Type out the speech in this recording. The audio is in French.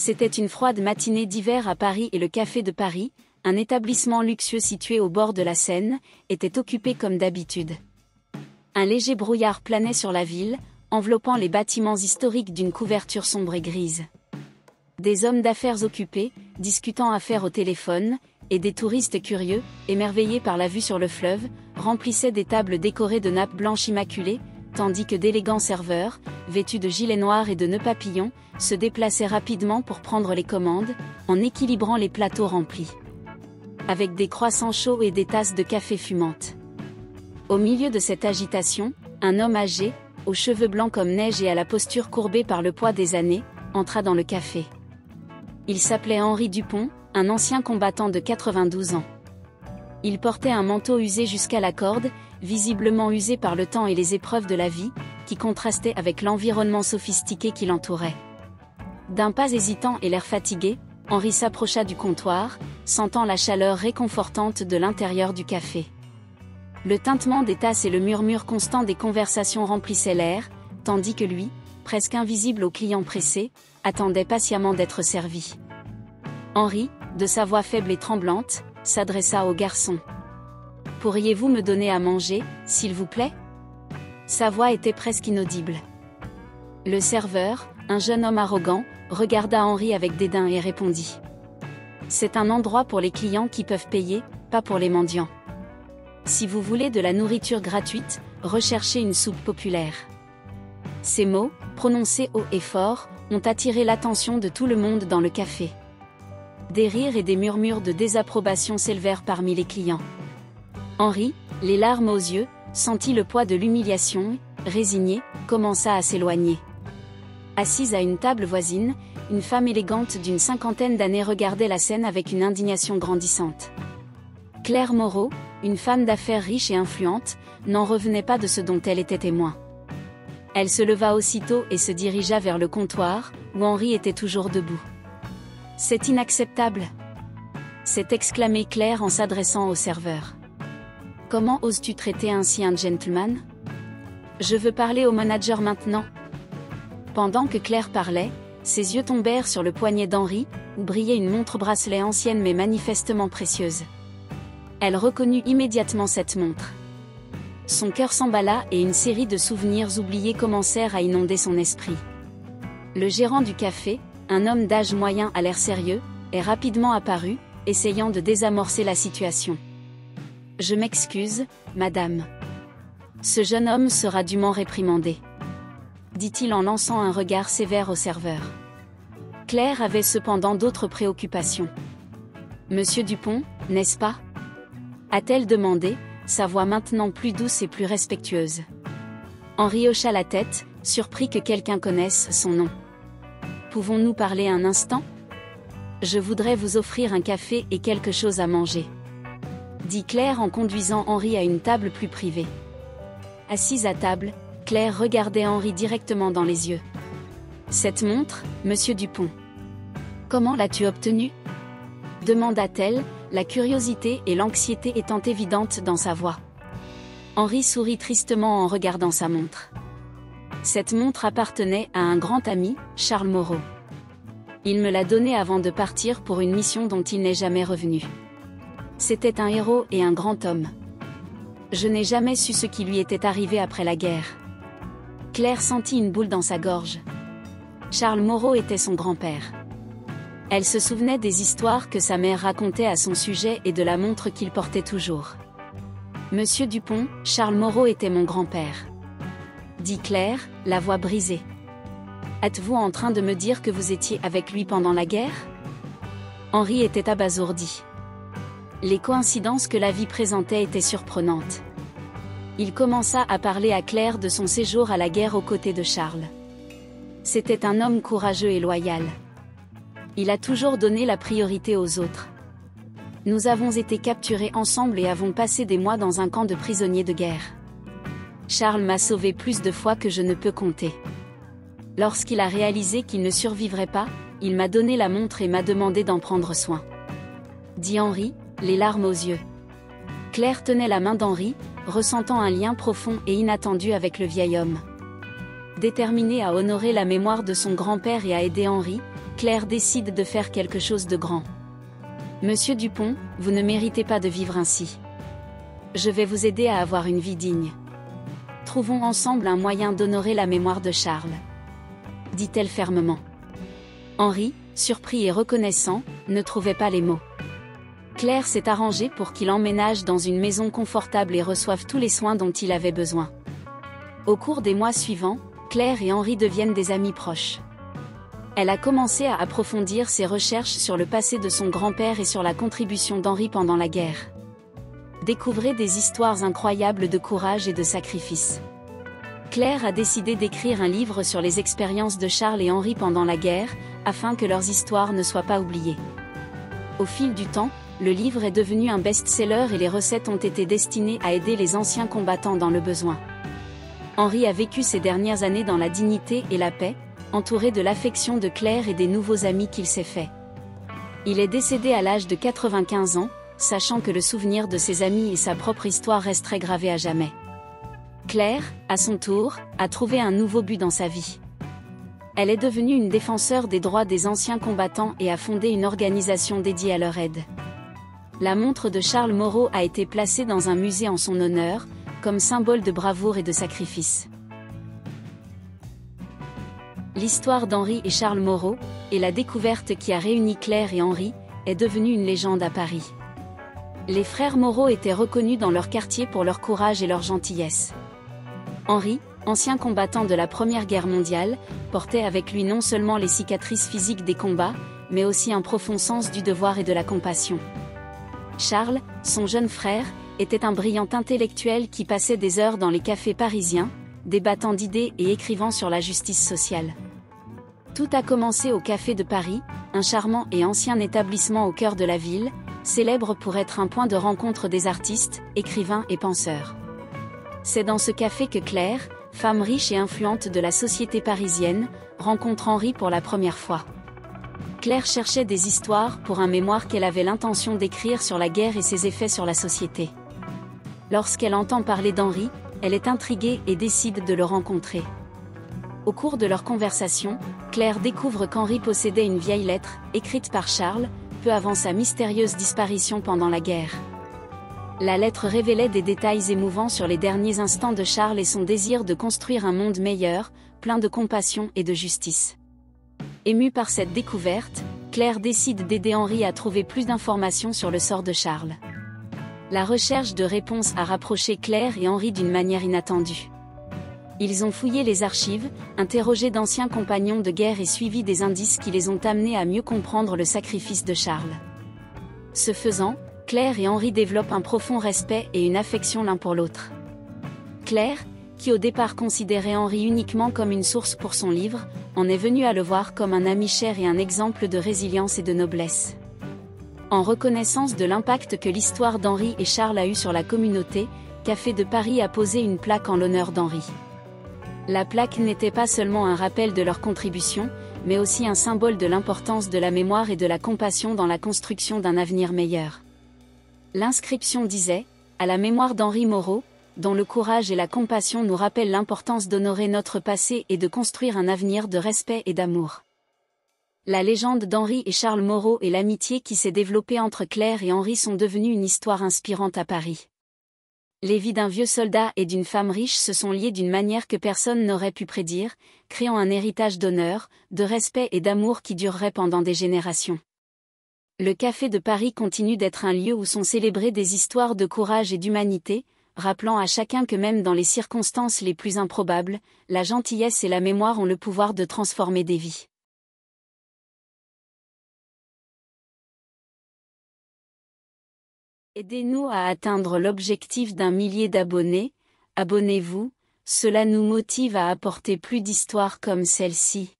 C'était une froide matinée d'hiver à Paris et le Café de Paris, un établissement luxueux situé au bord de la Seine, était occupé comme d'habitude. Un léger brouillard planait sur la ville, enveloppant les bâtiments historiques d'une couverture sombre et grise. Des hommes d'affaires occupés, discutant affaires au téléphone, et des touristes curieux, émerveillés par la vue sur le fleuve, remplissaient des tables décorées de nappes blanches immaculées, tandis que d'élégants serveurs, vêtus de gilets noirs et de nœuds papillons, se déplaçaient rapidement pour prendre les commandes, en équilibrant les plateaux remplis. Avec des croissants chauds et des tasses de café fumantes. Au milieu de cette agitation, un homme âgé, aux cheveux blancs comme neige et à la posture courbée par le poids des années, entra dans le café. Il s'appelait Henri Dupont, un ancien combattant de 92 ans. Il portait un manteau usé jusqu'à la corde, visiblement usé par le temps et les épreuves de la vie, qui contrastait avec l'environnement sophistiqué qui l'entourait. D'un pas hésitant et l'air fatigué, Henri s'approcha du comptoir, sentant la chaleur réconfortante de l'intérieur du café. Le tintement des tasses et le murmure constant des conversations remplissaient l'air, tandis que lui, presque invisible aux clients pressés, attendait patiemment d'être servi. Henri, de sa voix faible et tremblante, s'adressa au garçon. « Pourriez-vous me donner à manger, s'il vous plaît ?» Sa voix était presque inaudible. Le serveur, un jeune homme arrogant, regarda Henri avec dédain et répondit. « C'est un endroit pour les clients qui peuvent payer, pas pour les mendiants. Si vous voulez de la nourriture gratuite, recherchez une soupe populaire. » Ces mots, prononcés haut et fort, ont attiré l'attention de tout le monde dans le café. Des rires et des murmures de désapprobation s'élevèrent parmi les clients. Henri, les larmes aux yeux, sentit le poids de l'humiliation et, résigné, commença à s'éloigner. Assise à une table voisine, une femme élégante d'une cinquantaine d'années regardait la scène avec une indignation grandissante. Claire Moreau, une femme d'affaires riche et influente, n'en revenait pas de ce dont elle était témoin. Elle se leva aussitôt et se dirigea vers le comptoir, où Henri était toujours debout. « C'est inacceptable !» s'est exclamé Claire en s'adressant au serveur. « Comment oses-tu traiter ainsi un gentleman ? Je veux parler au manager maintenant. » Pendant que Claire parlait, ses yeux tombèrent sur le poignet d'Henri, où brillait une montre-bracelet ancienne mais manifestement précieuse. Elle reconnut immédiatement cette montre. Son cœur s'emballa et une série de souvenirs oubliés commencèrent à inonder son esprit. Le gérant du café, un homme d'âge moyen à l'air sérieux, est rapidement apparu, essayant de désamorcer la situation. « Je m'excuse, madame. Ce jeune homme sera dûment réprimandé. » dit-il en lançant un regard sévère au serveur. Claire avait cependant d'autres préoccupations. « Monsieur Dupont, n'est-ce pas ?» a-t-elle demandé, sa voix maintenant plus douce et plus respectueuse. Henri hocha la tête, surpris que quelqu'un connaisse son nom. « Pouvons-nous parler un instant ? Je voudrais vous offrir un café et quelque chose à manger. » dit Claire en conduisant Henri à une table plus privée. Assise à table, Claire regardait Henri directement dans les yeux. « Cette montre, monsieur Dupont. Comment l'as-tu obtenue ? » demanda-t-elle, la curiosité et l'anxiété étant évidentes dans sa voix. Henri sourit tristement en regardant sa montre. Cette montre appartenait à un grand ami, Charles Moreau. Il me l'a donnée avant de partir pour une mission dont il n'est jamais revenu. C'était un héros et un grand homme. Je n'ai jamais su ce qui lui était arrivé après la guerre. Claire sentit une boule dans sa gorge. Charles Moreau était son grand-père. Elle se souvenait des histoires que sa mère racontait à son sujet et de la montre qu'il portait toujours. « Monsieur Dupont, Charles Moreau était mon grand-père. » dit Claire, la voix brisée. « Êtes-vous en train de me dire que vous étiez avec lui pendant la guerre ?» Henri était abasourdi. Les coïncidences que la vie présentait étaient surprenantes. Il commença à parler à Claire de son séjour à la guerre aux côtés de Charles. C'était un homme courageux et loyal. Il a toujours donné la priorité aux autres. Nous avons été capturés ensemble et avons passé des mois dans un camp de prisonniers de guerre. Charles m'a sauvé plus de fois que je ne peux compter. Lorsqu'il a réalisé qu'il ne survivrait pas, il m'a donné la montre et m'a demandé d'en prendre soin. Dit Henri, les larmes aux yeux. Claire tenait la main d'Henri, ressentant un lien profond et inattendu avec le vieil homme. Déterminée à honorer la mémoire de son grand-père et à aider Henri, Claire décide de faire quelque chose de grand. Monsieur Dupont, vous ne méritez pas de vivre ainsi. Je vais vous aider à avoir une vie digne. Trouvons ensemble un moyen d'honorer la mémoire de Charles, dit-elle fermement. Henri, surpris et reconnaissant, ne trouvait pas les mots. Claire s'est arrangée pour qu'il emménage dans une maison confortable et reçoive tous les soins dont il avait besoin. Au cours des mois suivants, Claire et Henri deviennent des amis proches. Elle a commencé à approfondir ses recherches sur le passé de son grand-père et sur la contribution d'Henri pendant la guerre. Découvrez des histoires incroyables de courage et de sacrifice. Claire a décidé d'écrire un livre sur les expériences de Charles et Henri pendant la guerre, afin que leurs histoires ne soient pas oubliées. Au fil du temps, le livre est devenu un best-seller et les recettes ont été destinées à aider les anciens combattants dans le besoin. Henri a vécu ces dernières années dans la dignité et la paix, entouré de l'affection de Claire et des nouveaux amis qu'il s'est fait. Il est décédé à l'âge de 95 ans, sachant que le souvenir de ses amis et sa propre histoire resteraient gravés à jamais. Claire, à son tour, a trouvé un nouveau but dans sa vie. Elle est devenue une défenseure des droits des anciens combattants et a fondé une organisation dédiée à leur aide. La montre de Charles Moreau a été placée dans un musée en son honneur, comme symbole de bravoure et de sacrifice. L'histoire d'Henri et Charles Moreau, et la découverte qui a réuni Claire et Henri, est devenue une légende à Paris. Les frères Moreau étaient reconnus dans leur quartier pour leur courage et leur gentillesse. Henri, ancien combattant de la Première Guerre mondiale, portait avec lui non seulement les cicatrices physiques des combats, mais aussi un profond sens du devoir et de la compassion. Charles, son jeune frère, était un brillant intellectuel qui passait des heures dans les cafés parisiens, débattant d'idées et écrivant sur la justice sociale. Tout a commencé au Café de Paris, un charmant et ancien établissement au cœur de la ville, célèbre pour être un point de rencontre des artistes, écrivains et penseurs. C'est dans ce café que Claire, femme riche et influente de la société parisienne, rencontre Henri pour la première fois. Claire cherchait des histoires pour un mémoire qu'elle avait l'intention d'écrire sur la guerre et ses effets sur la société. Lorsqu'elle entend parler d'Henri, elle est intriguée et décide de le rencontrer. Au cours de leur conversation, Claire découvre qu'Henri possédait une vieille lettre, écrite par Charles, peu avant sa mystérieuse disparition pendant la guerre. La lettre révélait des détails émouvants sur les derniers instants de Charles et son désir de construire un monde meilleur, plein de compassion et de justice. Émue par cette découverte, Claire décide d'aider Henri à trouver plus d'informations sur le sort de Charles. La recherche de réponses a rapproché Claire et Henri d'une manière inattendue. Ils ont fouillé les archives, interrogé d'anciens compagnons de guerre et suivi des indices qui les ont amenés à mieux comprendre le sacrifice de Charles. Ce faisant, Claire et Henri développent un profond respect et une affection l'un pour l'autre. Claire, qui au départ considérait Henri uniquement comme une source pour son livre, en est venue à le voir comme un ami cher et un exemple de résilience et de noblesse. En reconnaissance de l'impact que l'histoire d'Henri et Charles a eu sur la communauté, Café de Paris a posé une plaque en l'honneur d'Henri. La plaque n'était pas seulement un rappel de leur contribution, mais aussi un symbole de l'importance de la mémoire et de la compassion dans la construction d'un avenir meilleur. L'inscription disait « À la mémoire d'Henri Moreau, dont le courage et la compassion nous rappellent l'importance d'honorer notre passé et de construire un avenir de respect et d'amour. » La légende d'Henri et Charles Moreau et l'amitié qui s'est développée entre Claire et Henri sont devenues une histoire inspirante à Paris. Les vies d'un vieux soldat et d'une femme riche se sont liées d'une manière que personne n'aurait pu prédire, créant un héritage d'honneur, de respect et d'amour qui durerait pendant des générations. Le Café de Paris continue d'être un lieu où sont célébrées des histoires de courage et d'humanité, rappelant à chacun que même dans les circonstances les plus improbables, la gentillesse et la mémoire ont le pouvoir de transformer des vies. Aidez-nous à atteindre l'objectif d'1 million d'abonnés, abonnez-vous, cela nous motive à apporter plus d'histoires comme celle-ci.